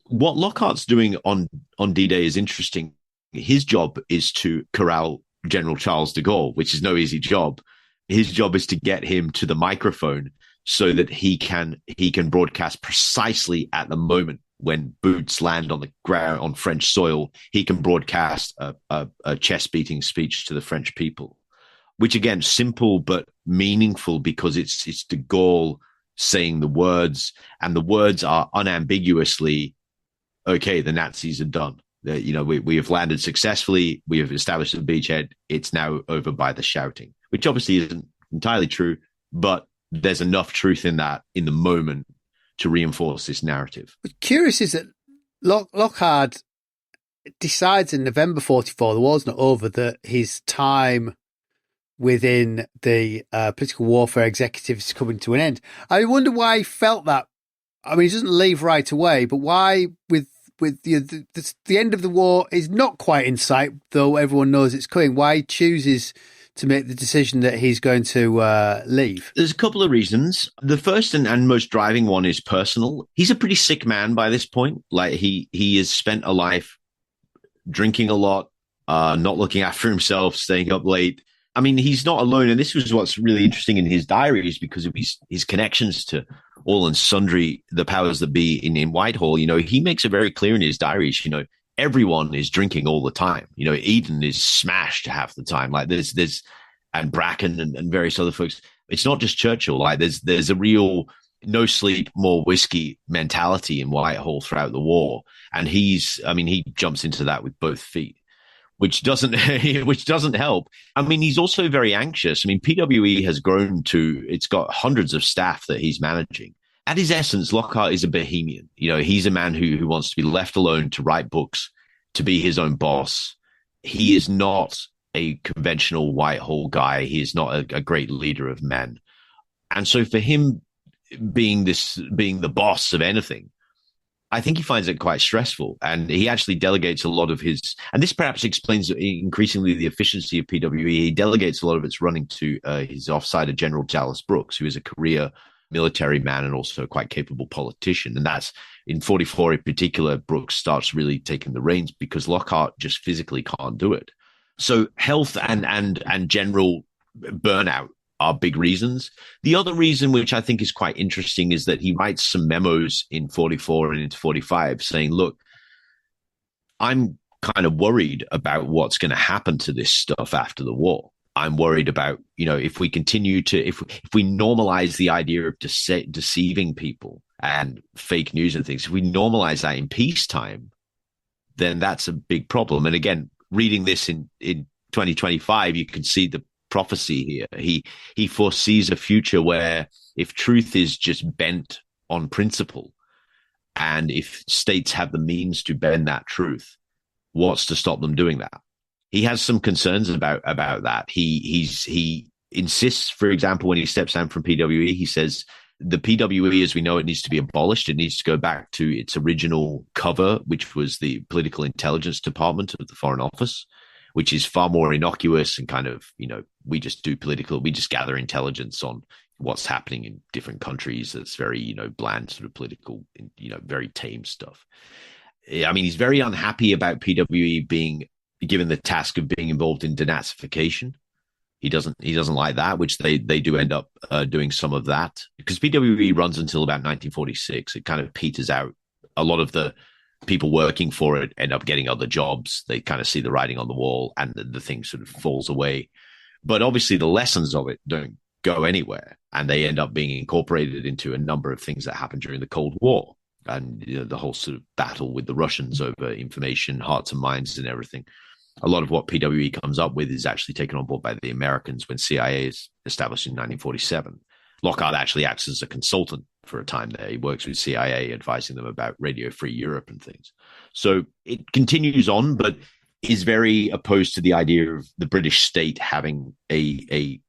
What Lockhart's doing on D-Day is interesting. His job is to corral General Charles de Gaulle, which is no easy job. His job is to get him to the microphone so that he can broadcast precisely at the moment when boots land on the ground on French soil. He can broadcast a chest-beating speech to the French people, which again, simple but meaningful, because it's de Gaulle saying the words, and the words are unambiguously, okay, the Nazis are done. We have landed successfully. We have established the beachhead. It's now over by the shouting, which obviously isn't entirely true, but there's enough truth in that in the moment to reinforce this narrative. What's curious is that Lockhart decides in November 1944, the war's not over, that his time within the political warfare executive is coming to an end. I wonder why he felt that. I mean, he doesn't leave right away, but why with the end of the war is not quite in sight, though everyone knows it's coming, why he chooses to make the decision that he's going to leave? There's a couple of reasons. The first and most driving one is personal. He's a pretty sick man by this point. Like he has spent a life drinking a lot, not looking after himself, staying up late. I mean, he's not alone. And this was what's really interesting in his diaries, because of his connections to all and sundry, the powers that be in Whitehall. He makes it very clear in his diaries, everyone is drinking all the time. Eden is smashed half the time. Like there's and Bracken and various other folks. It's not just Churchill. Like there's a real no sleep, more whiskey mentality in Whitehall throughout the war. And he jumps into that with both feet, which doesn't help. I mean, he's also very anxious. I mean, PWE has grown it's got hundreds of staff that he's managing. At his essence, Lockhart is a bohemian. He's a man who wants to be left alone to write books, to be his own boss. He is not a conventional Whitehall guy. He is not a great leader of men. And so for him being the boss of anything, I think he finds it quite stressful. And he actually delegates a lot of and this perhaps explains increasingly the efficiency of PWE. He delegates a lot of its running to his offsider, General Dallas Brooks, who is a career military man and also a quite capable politician. And that's in 1944 in particular, Brooks starts really taking the reins because Lockhart just physically can't do it. So health and general burnout are big reasons. The other reason, which I think is quite interesting, is that he writes some memos in 1944 and into 1945 saying, look, I'm kind of worried about what's going to happen to this stuff after the war. I'm worried about, if we continue if we normalize the idea of deceiving people and fake news and things, if we normalize that in peacetime, then that's a big problem. And again, reading this in 2025, you can see the prophecy here. He foresees a future where if truth is just bent on principle, and if states have the means to bend that truth, what's to stop them doing that? He has some concerns about that. He insists, for example, when he steps down from PWE, he says the PWE as we know it needs to be abolished. It needs to go back to its original cover, which was the political intelligence department of the Foreign Office, which is far more innocuous and kind of, we just gather intelligence on what's happening in different countries. That's very, bland sort of political, very tame stuff. I mean, he's very unhappy about PWE being given the task of being involved in denazification. He doesn't like that, which they do end up doing some of that, because PWE runs until about 1946. It kind of peters out. A lot of the people working for it end up getting other jobs. They kind of see the writing on the wall, and the thing sort of falls away. But obviously the lessons of it don't go anywhere, and they end up being incorporated into a number of things that happened during the Cold War. and the whole sort of battle with the Russians over information, hearts and minds, and everything. A lot of what PWE comes up with is actually taken on board by the Americans when CIA is established in 1947. Lockhart actually acts as a consultant for a time there. He works with CIA, advising them about Radio Free Europe and things. So it continues on, but is very opposed to the idea of the British state having a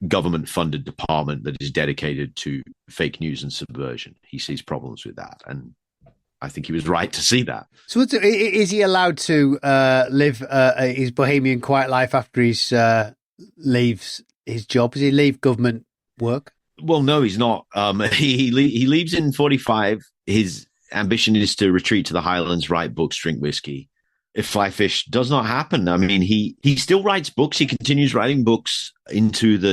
government-funded department that is dedicated to fake news and subversion. He sees problems with that, and I think he was right to see that. So is he allowed to live his bohemian quiet life after he leaves his job? Does he leave government work? Well, no, he's not. He leaves in 1945. His ambition is to retreat to the Highlands, write books, drink whiskey. If Fly Fish does not happen, I mean, he still writes books. He continues writing books into the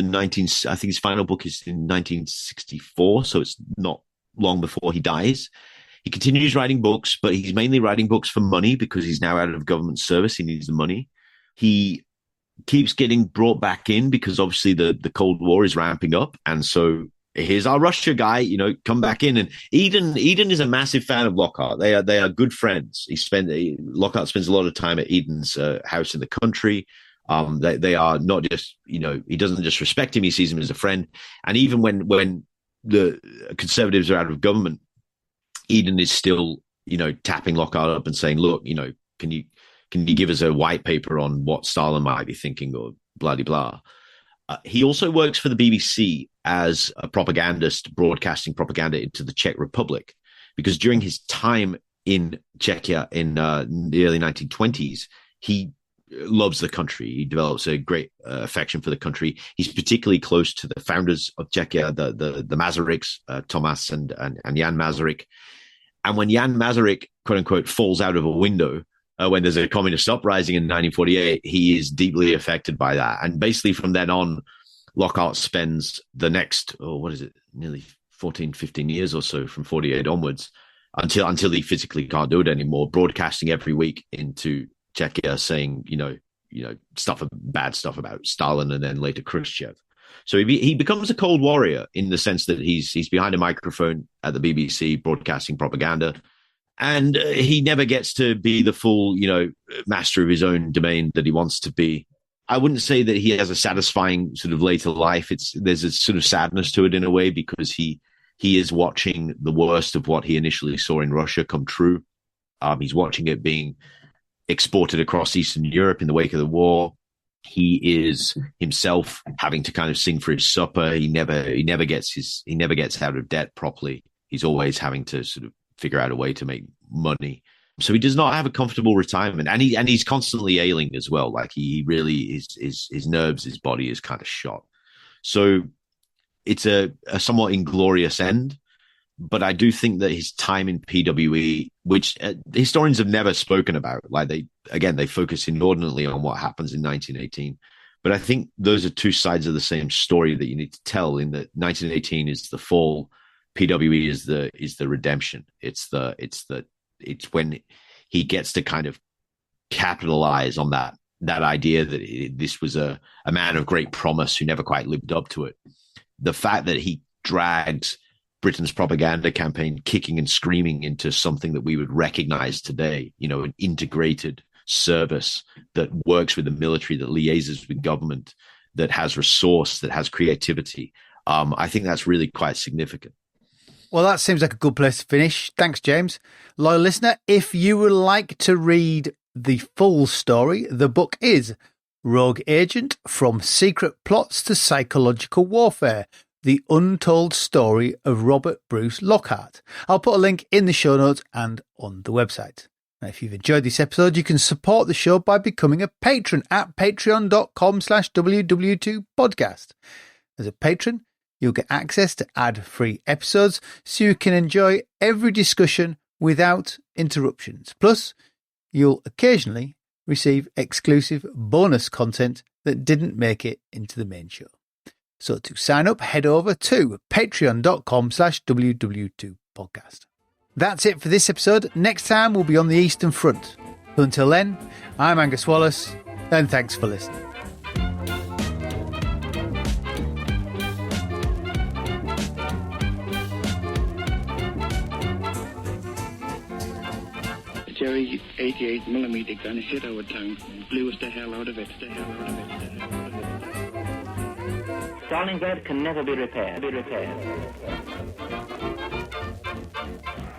I think his final book is in 1964, so it's not long before he dies. He continues writing books, but he's mainly writing books for money because he's now out of government service. He needs the money. He keeps getting brought back in because obviously the Cold War is ramping up. And so here's our Russia guy, come back in. And Eden is a massive fan of Lockhart. They are good friends. Lockhart spends a lot of time at Eden's house in the country. They are not just, he doesn't just respect him. He sees him as a friend. And even when the conservatives are out of government, Eden is still, tapping Lockhart up and saying, look, can you give us a white paper on what Stalin might be thinking or blah, blah. He also works for the BBC as a propagandist, broadcasting propaganda into the Czech Republic, because during his time in Czechia in the early 1920s, he loves the country. He develops a great affection for the country. He's particularly close to the founders of Czechia, the Masaryks, Thomas and Jan Masaryk. And when Jan Masaryk, quote unquote, falls out of a window, when there's a communist uprising in 1948, he is deeply affected by that. And basically from then on, Lockhart spends the next, nearly 14, 15 years or so from 48 onwards, until he physically can't do it anymore, broadcasting every week into Czechia saying, bad stuff about Stalin and then later Khrushchev. So he becomes a cold warrior in the sense that he's behind a microphone at the BBC broadcasting propaganda. And he never gets to be the full, master of his own domain that he wants to be. I wouldn't say that he has a satisfying sort of later life. There's a sort of sadness to it in a way, because he is watching the worst of what he initially saw in Russia come true. He's watching it being exported across Eastern Europe in the wake of the war. He is himself having to kind of sing for his supper. He never gets out of debt properly. He's always having to sort of figure out a way to make money. So he does not have a comfortable retirement, and he's constantly ailing as well. Like he really his nerves, his body is kind of shot. So it's a somewhat inglorious end. But I do think that his time in PWE, which historians have never spoken about, like they focus inordinately on what happens in 1918. But I think those are two sides of the same story that you need to tell. In that 1918 is the fall, PWE is the redemption. It's when he gets to kind of capitalize on that idea that this was a man of great promise who never quite lived up to it. The fact that he drags Britain's propaganda campaign kicking and screaming into something that we would recognize today, an integrated service that works with the military, that liaises with government, that has resource, that has creativity. I think that's really quite significant. Well, that seems like a good place to finish. Thanks, James. Loyal listener, if you would like to read the full story, the book is Rogue Agent: From Secret Plots to Psychological Warfare, The Untold Story of Robert Bruce Lockhart. I'll put a link in the show notes and on the website. Now, if you've enjoyed this episode, you can support the show by becoming a patron at patreon.com/WW2 Podcast. As a patron, you'll get access to ad-free episodes so you can enjoy every discussion without interruptions. Plus, you'll occasionally receive exclusive bonus content that didn't make it into the main show. So to sign up, head over to patreon.com/WW2 Podcast. That's it for this episode. Next time we'll be on the Eastern Front. Until then, I'm Angus Wallace, and thanks for listening. .38 millimeter gun hit our town and blew us the hell out of it. Stalingrad can never be repaired.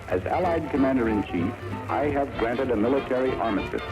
As Allied Commander-in-Chief, I have granted a military armistice